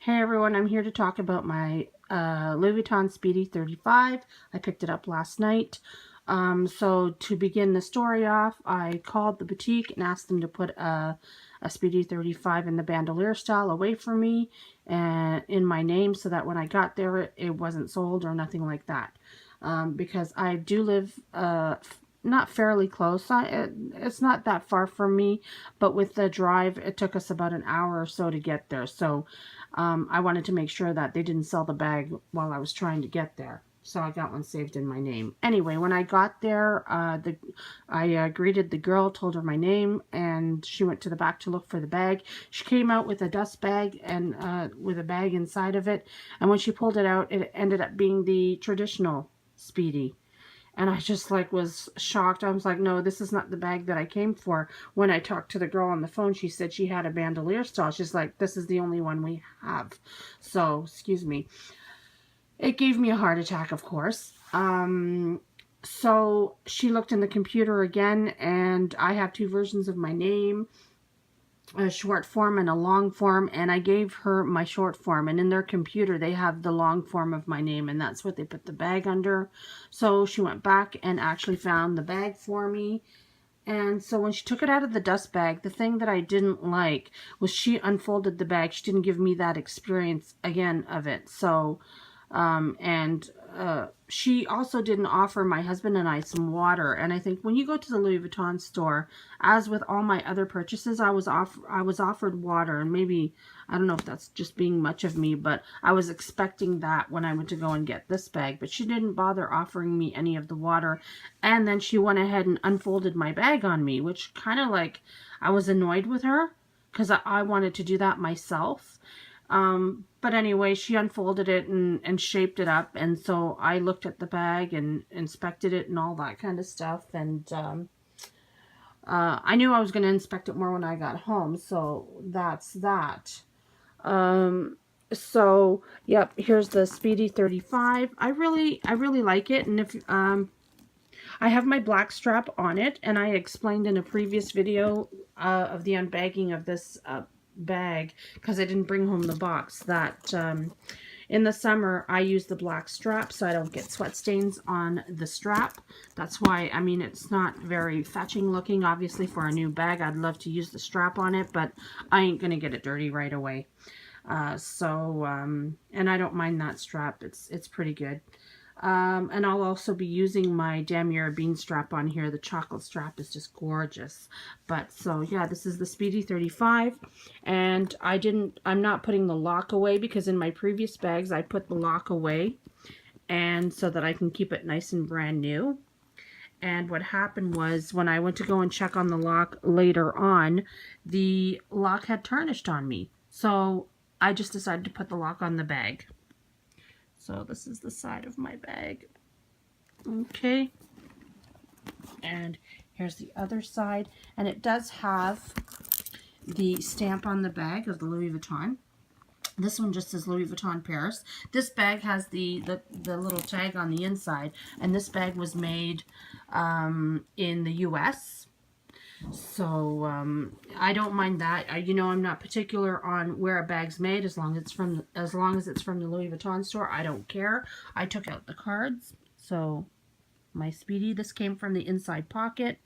Hey everyone, I'm here to talk about my Louis Vuitton Speedy 35. I picked it up last night. So to begin the story off, I called the boutique and asked them to put a Speedy 35 in the bandolier style away from me and in my name so that when I got there it wasn't sold or nothing like that. Because I do live not fairly close. It's not that far from me, but with the drive, it took us about an hour or so to get there. So I wanted to make sure that they didn't sell the bag while I was trying to get there. So I got one saved in my name. Anyway, when I got there, I greeted the girl, told her my name, and she went to the back to look for the bag. She came out with a dust bag and with a bag inside of it. And when she pulled it out, it ended up being the traditional Speedy. And I just was shocked. I was like, no, this is not the bag that I came for. When I talked to the girl on the phone, she said she had a bandolier style. She's like, this is the only one we have. So, excuse me. It gave me a heart attack, of course. So she looked in the computer again, and I have two versions of my name, a short form and a long form, and I gave her my short form, and in their computer they have the long form of my name, and that's what they put the bag under. So she went back and actually found the bag for me. And so when she took it out of the dust bag, the thing that I didn't like was she unfolded the bag. She didn't give me that experience again of it. So she also didn't offer my husband and I some water. And I think when you go to the Louis Vuitton store, as with all my other purchases, I was offered water. And maybe, I don't know if that's just being much of me, but I was expecting that when I went to go and get this bag. But she didn't bother offering me any of the water. And then she went ahead and unfolded my bag on me, which kind of I was annoyed with her because I wanted to do that myself. But anyway, she unfolded it and shaped it up. And so I looked at the bag and inspected it and all that kind of stuff. And I knew I was going to inspect it more when I got home. So that's that. So, yep, here's the Speedy 35. I really like it. And if I have my black strap on it, and I explained in a previous video of the unbagging of this bag, because I didn't bring home the box, that in the summer I use the black strap so I don't get sweat stains on the strap. That's why, I mean, it's not very fetching looking. Obviously for a new bag I'd love to use the strap on it, but I ain't gonna get it dirty right away. And I don't mind that strap. It's pretty good. And I'll also be using my Damier bean strap on here. The chocolate strap is just gorgeous. But so yeah, this is the Speedy 35, and I'm not putting the lock away because in my previous bags I put the lock away, and so that I can keep it nice and brand new. And what happened was when I went to go and check on the lock later on, the lock had tarnished on me. So I just decided to put the lock on the bag. So this is the side of my bag. Okay. And here's the other side. And it does have the stamp on the bag of the Louis Vuitton. This one just says Louis Vuitton Paris. This bag has the little tag on the inside. And this bag was made in the US. So I don't mind that. You know, I'm not particular on where a bag's made as long as it's from the Louis Vuitton store. I don't care. I took out the cards. So my Speedy, this came from the inside pocket,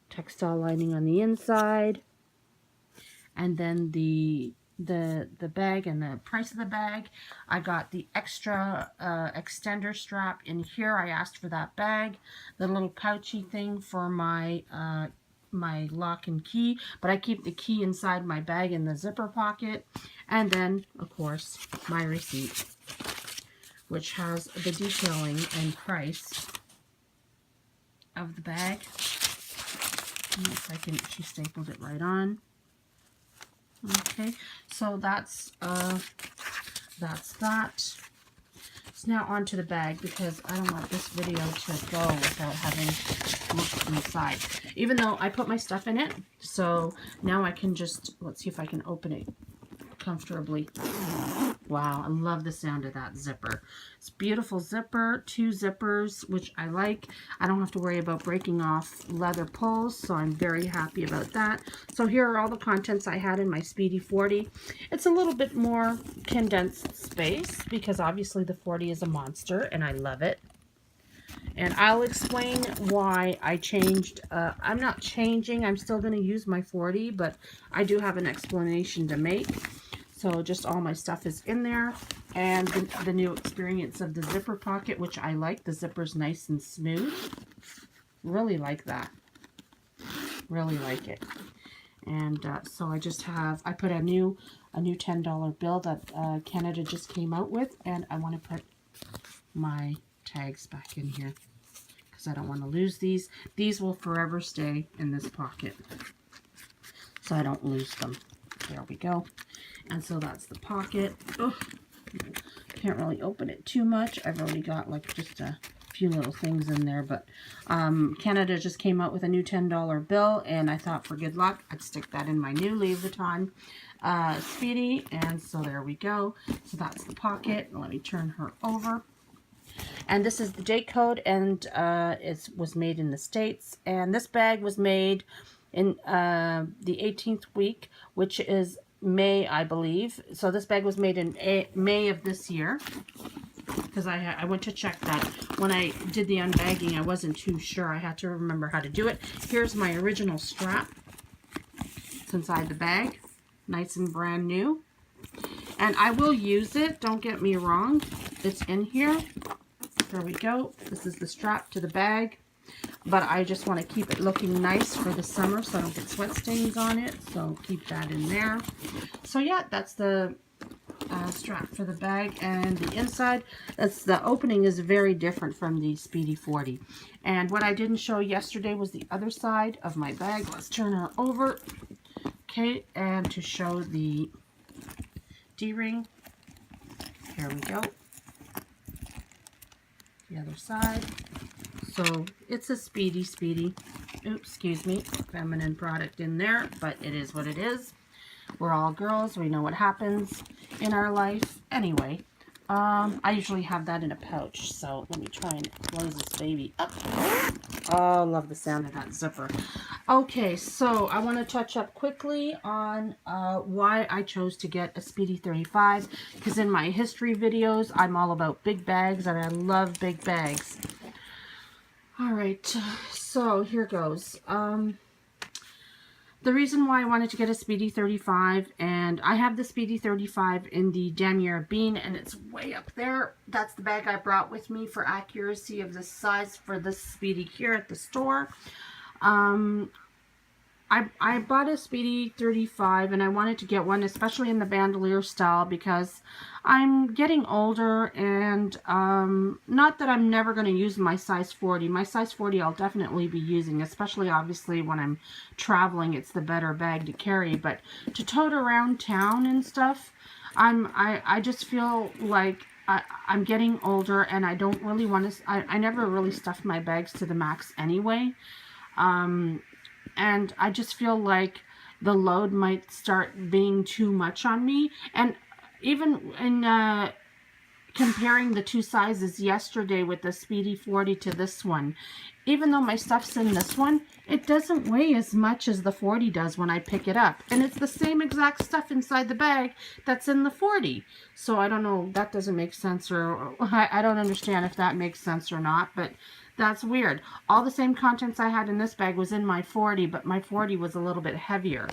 textile lining on the inside, and then the bag and the price of the bag. I got the extra extender strap in here. I asked for that bag, the little pouchy thing for my lock and key, but I keep the key inside my bag in the zipper pocket. And then of course my receipt, which has the detailing and price of the bag. She stapled it right on. Okay, so that's that. So now onto the bag, because I don't want this video to go without having looked inside. Even though I put my stuff in it, so now I can just, let's see if I can open it comfortably. Wow, I love the sound of that zipper. It's a beautiful zipper, 2 zippers, which I like. I don't have to worry about breaking off leather pulls, so I'm very happy about that. So here are all the contents I had in my Speedy 40. It's a little bit more condensed space because obviously the 40 is a monster and I love it. And I'll explain why I changed. I'm not changing. I'm still going to use my 40, but I do have an explanation to make. So just all my stuff is in there. And the new experience of the zipper pocket, which I like. The zipper's nice and smooth. Really like that. Really like it. And so I just have, I put a new $10 bill that Canada just came out with. And I want to put my tags back in here because I don't want to lose these. These will forever stay in this pocket so I don't lose them. There we go. And so that's the pocket. Oh, can't really open it too much. I've already got like just a few little things in there, but Canada just came out with a new $10 bill, and I thought for good luck I'd stick that in my new Louis Vuitton Speedy. And so there we go. So that's the pocket. Let me turn her over. And this is the date code, and it was made in the States. And this bag was made in the 18th week, which is May, I believe. So this bag was made in May of this year, because I went to check that. When I did the unbagging, I wasn't too sure. I had to remember how to do it. Here's my original strap. It's inside the bag. Nice and brand new. And I will use it, don't get me wrong. It's in here. There we go. This is the strap to the bag. But I just want to keep it looking nice for the summer so I don't get sweat stains on it. So keep that in there. So yeah, that's the strap for the bag. And the inside, the opening is very different from the Speedy 40. And what I didn't show yesterday was the other side of my bag. Let's turn her over. Okay, and to show the D-ring. Here we go. The other side. So it's a Speedy. Oops, excuse me, feminine product in there, but it is what it is. We're all girls. We know what happens in our life. Anyway, I usually have that in a pouch. So let me try and close this baby up. Oh, love the sound of that zipper. Okay, so I want to touch up quickly on why I chose to get a Speedy 35. Because in my history videos, I'm all about big bags, and I love big bags. All right, so here goes. The reason why I wanted to get a Speedy 35, and I have the Speedy 35 in the Damier Bean, and it's way up there. That's the bag I brought with me for accuracy of the size for this Speedy here at the store. I bought a Speedy 35, and I wanted to get one, especially in the bandolier style, because I'm getting older, and not that I'm never going to use my size 40. My size 40 I'll definitely be using, especially obviously when I'm traveling. It's the better bag to carry, but to tote around town and stuff, I just feel like I'm getting older, and I don't really want to, I never really stuff my bags to the max anyway. And I just feel like the load might start being too much on me. And even in comparing the two sizes yesterday with the Speedy 40 to this one, even though my stuff's in this one, it doesn't weigh as much as the 40 does when I pick it up. And it's the same exact stuff inside the bag that's in the 40. So I don't know, that doesn't make sense, or I don't understand if that makes sense or not, but that's weird. All the same contents I had in this bag was in my 40, but my 40 was a little bit heavier.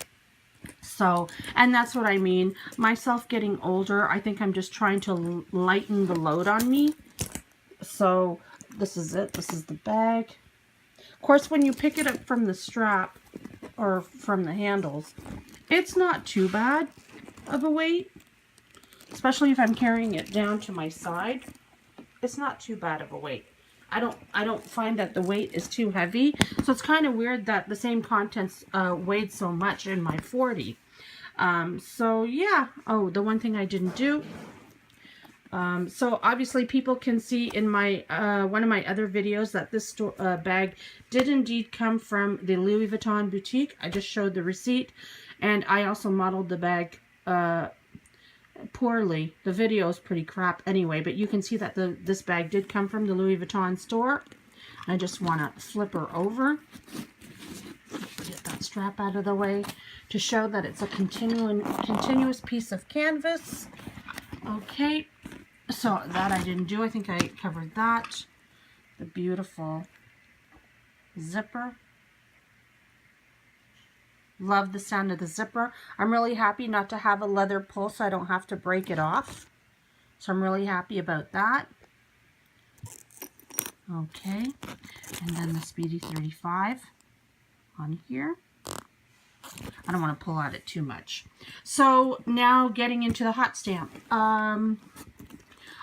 So, and that's what I mean. Myself getting older, I think I'm just trying to lighten the load on me. So, this is it. This is the bag. Of course, when you pick it up from the strap or from the handles, it's not too bad of a weight. Especially if I'm carrying it down to my side. It's not too bad of a weight. I don't find that the weight is too heavy. So it's kind of weird that the same contents weighed so much in my 40. So yeah. Oh, the one thing I didn't do. So obviously people can see in my one of my other videos that this bag did indeed come from the Louis Vuitton boutique. I just showed the receipt, and I also modeled the bag poorly. The video is pretty crap anyway, but you can see that this bag did come from the Louis Vuitton store. I just want to flip her over. Get that strap out of the way to show that it's a continuous piece of canvas. Okay, so that I didn't do. I think I covered that. The beautiful zipper. Love the sound of the zipper. I'm really happy not to have a leather pull so I don't have to break it off. So I'm really happy about that. Okay, and then the Speedy 35 on here. I don't want to pull at it too much. So now getting into the hot stamp.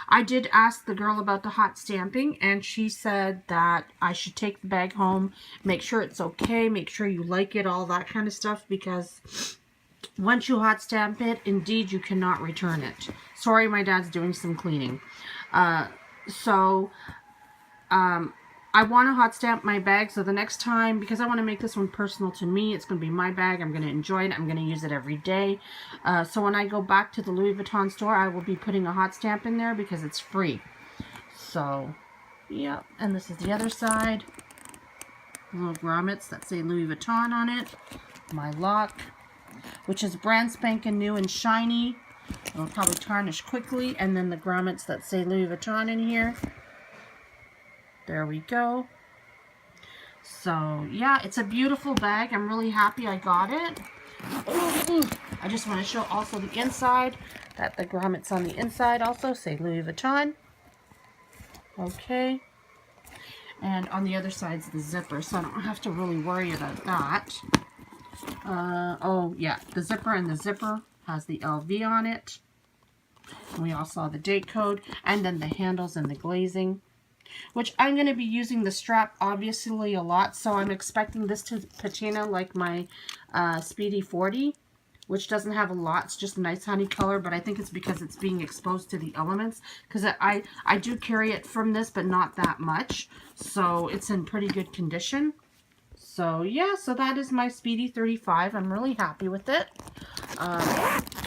I did ask the girl about the hot stamping, and she said that I should take the bag home, make sure it's okay, make sure you like it, all that kind of stuff, because once you hot stamp it, indeed you cannot return it. Sorry, my dad's doing some cleaning. I want to hot stamp my bag, so the next time, because I want to make this one personal to me, it's going to be my bag, I'm going to enjoy it, I'm going to use it every day. So when I go back to the Louis Vuitton store, I will be putting a hot stamp in there because it's free. So, yeah, and this is the other side. Little grommets that say Louis Vuitton on it. My lock, which is brand spanking new and shiny. It'll probably tarnish quickly. And then the grommets that say Louis Vuitton in here. There we go. So, yeah, it's a beautiful bag. I'm really happy I got it. I just want to show also the inside, that the grommets on the inside also say Louis Vuitton. Okay. And on the other side's the zipper, so I don't have to really worry about that. Oh, yeah, the zipper and the zipper has the LV on it. And we all saw the date code, and then the handles and the glazing, which I'm going to be using the strap obviously a lot, so I'm expecting this to patina like my Speedy 40, which doesn't have a lot. It's just a nice honey color, but I think it's because it's being exposed to the elements, because I do carry it from this, but not that much, so it's in pretty good condition. So yeah, so that is my Speedy 35. I'm really happy with it.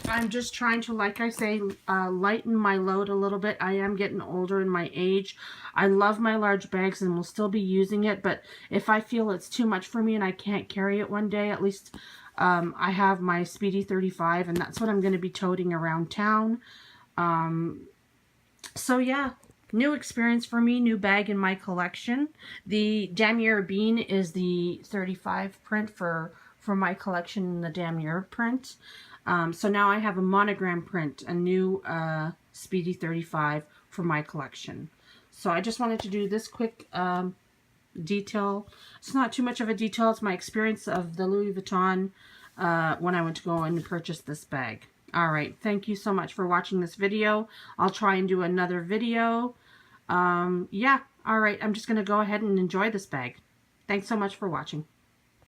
I'm just trying to, like I say, lighten my load a little bit. I am getting older in my age. I love my large bags and will still be using it, but if I feel it's too much for me and I can't carry it one day, at least I have my Speedy 35, and that's what I'm going to be toting around town. So yeah, new experience for me, new bag in my collection. The Damier Bean is the 35 print for my collection in the Damier print. So now I have a monogram print, a new Speedy 35 for my collection. So I just wanted to do this quick detail. It's not too much of a detail. It's my experience of the Louis Vuitton when I went to go and purchase this bag. Alright, thank you so much for watching this video. I'll try and do another video. Yeah, alright, I'm just going to go ahead and enjoy this bag. Thanks so much for watching.